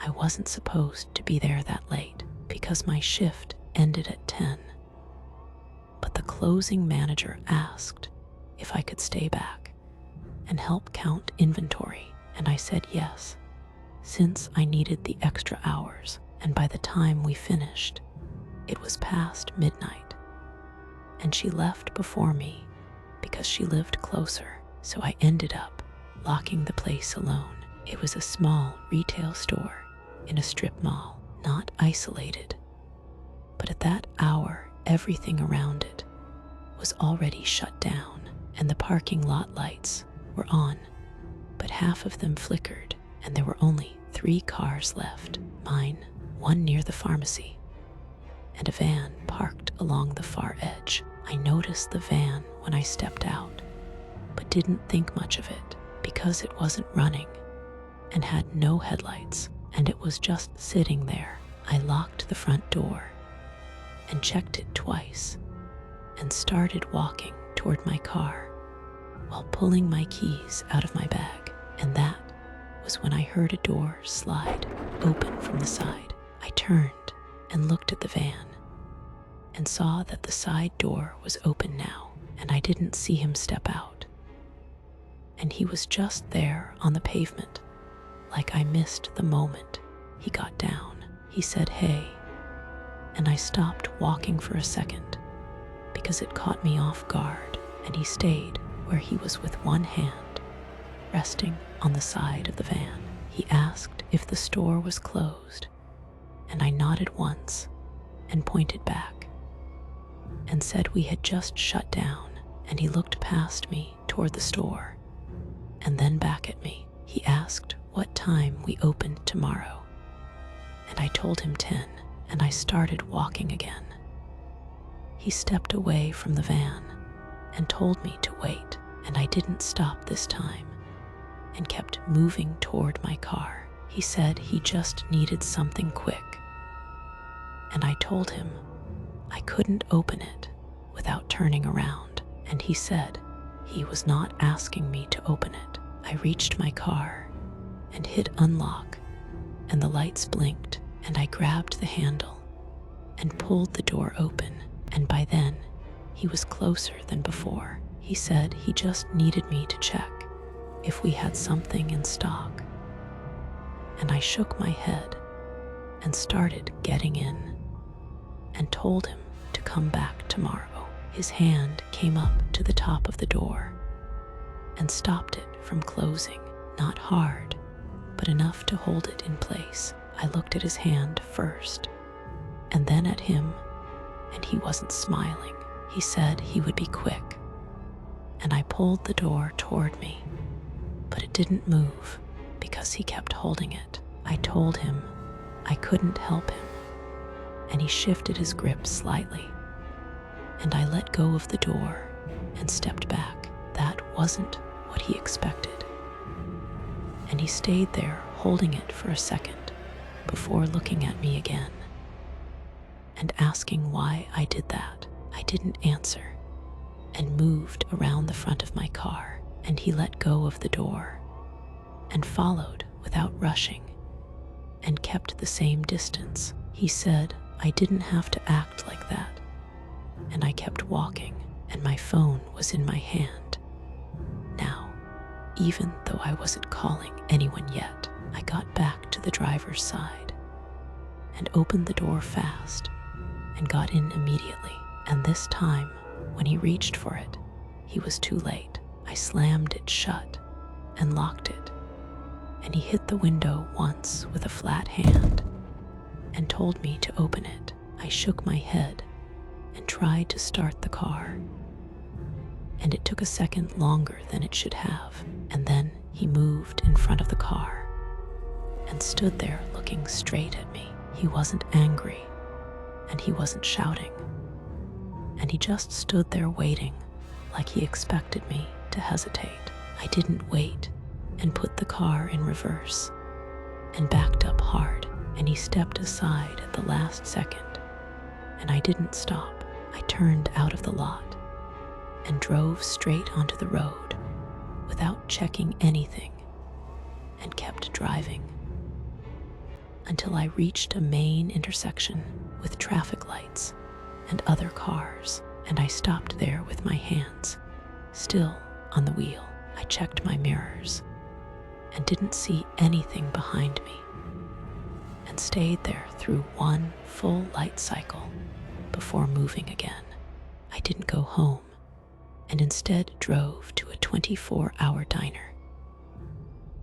I wasn't supposed to be there that late because my shift ended at 10. But the closing manager asked if I could stay back and help count inventory, and I said yes, since I needed the extra hours. And by the time we finished, it was past midnight, and she left before me because she lived closer. So I ended up locking the place alone. It was a small retail store in a strip mall, not isolated, but at that hour, everything around it was already shut down, and the parking lot lights were on, but half of them flickered, and there were only 3 cars left: mine, one near the pharmacy, and a van parked along the far edge. I noticed the van when I stepped out, but didn't think much of it because it wasn't running and had no headlights, and it was just sitting there. I locked the front door and checked it twice and started walking toward my car while pulling my keys out of my bag. And that was when I heard a door slide open from the side. I turned and looked at the van and saw that the side door was open now, and I didn't see him step out. And he was just there on the pavement, like I missed the moment he got down. He said, "Hey," and I stopped walking for a second because it caught me off guard, and he stayed where he was with one hand resting on the side of the van. He asked if the store was closed, and I nodded once and pointed back and said we had just shut down, and he looked past me toward the store and then back at me. He asked what time we opened tomorrow, and I told him 10, and I started walking again. He stepped away from the van and told me to wait, and I didn't stop this time and kept moving toward my car. He said he just needed something quick, and I told him I couldn't open it without turning around, and he said he was not asking me to open it. I reached my car and hit unlock, and the lights blinked, and I grabbed the handle and pulled the door open, and by then he was closer than before. He said he just needed me to check if we had something in stock, and I shook my head and started getting in and told him to come back tomorrow. His hand came up to the top of the door and stopped it from closing, not hard, but enough to hold it in place. I looked at his hand first and then at him, and he wasn't smiling. He said he would be quick, and I pulled the door toward me, but it didn't move because he kept holding it. I told him I couldn't help him, and he shifted his grip slightly, and I let go of the door and stepped back. That wasn't what he expected, and he stayed there holding it for a second before looking at me again and asking why I did that. I didn't answer and moved around the front of my car, and he let go of the door and followed without rushing and kept the same distance. He said I didn't have to act like that, and I kept walking, and my phone was in my hand. Now, even though I wasn't calling anyone yet, I got back to the driver's side and opened the door fast and got in immediately. And this time, when he reached for it, he was too late. I slammed it shut and locked it, and he hit the window once with a flat hand and told me to open it. I shook my head and tried to start the car, and it took a second longer than it should have. And then he moved in front of the car and stood there looking straight at me. He wasn't angry, and he wasn't shouting, and he just stood there waiting like he expected me to hesitate. I didn't wait and put the car in reverse and backed up hard, and he stepped aside at the last second, and I didn't stop. I turned out of the lot and drove straight onto the road without checking anything and kept driving until I reached a main intersection with traffic lights and other cars, and I stopped there with my hands still on the wheel. I checked my mirrors and didn't see anything behind me, and stayed there through one full light cycle before moving again. I didn't go home and instead drove to a 24-hour diner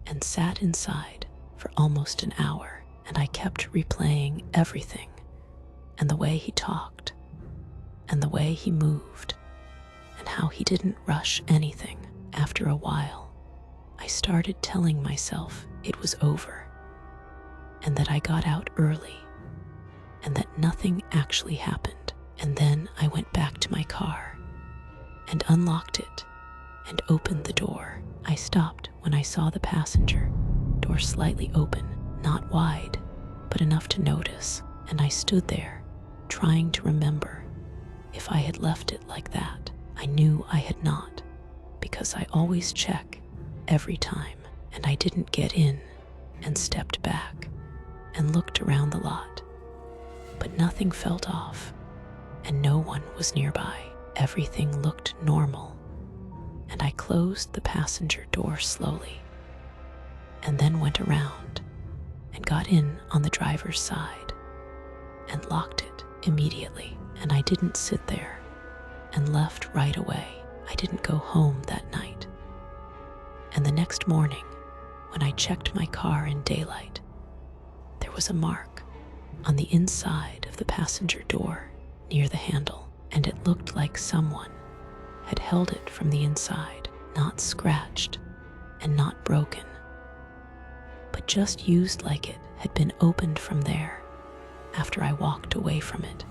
and sat inside for almost an hour, and I kept replaying everything, and the way he talked and the way he moved and how he didn't rush anything. After a while, I started telling myself it was over and that I got out early and that nothing actually happened. And then I went back to my car and unlocked it and opened the door. I stopped when I saw the passenger door slightly open, not wide, but enough to notice, and I stood there trying to remember if I had left it like that. I knew I had not, because I always check every time, and I didn't get in and stepped back and looked around the lot, but nothing felt off and no one was nearby. Everything looked normal, and I closed the passenger door slowly and then went around and got in on the driver's side and locked it immediately. And I didn't sit there and left right away. I didn't go home that night. And the next morning, when I checked my car in daylight, there was a mark on the inside of the passenger door near the handle, and it looked like someone had held it from the inside, not scratched and not broken, but just used like it had been opened from there after I walked away from it.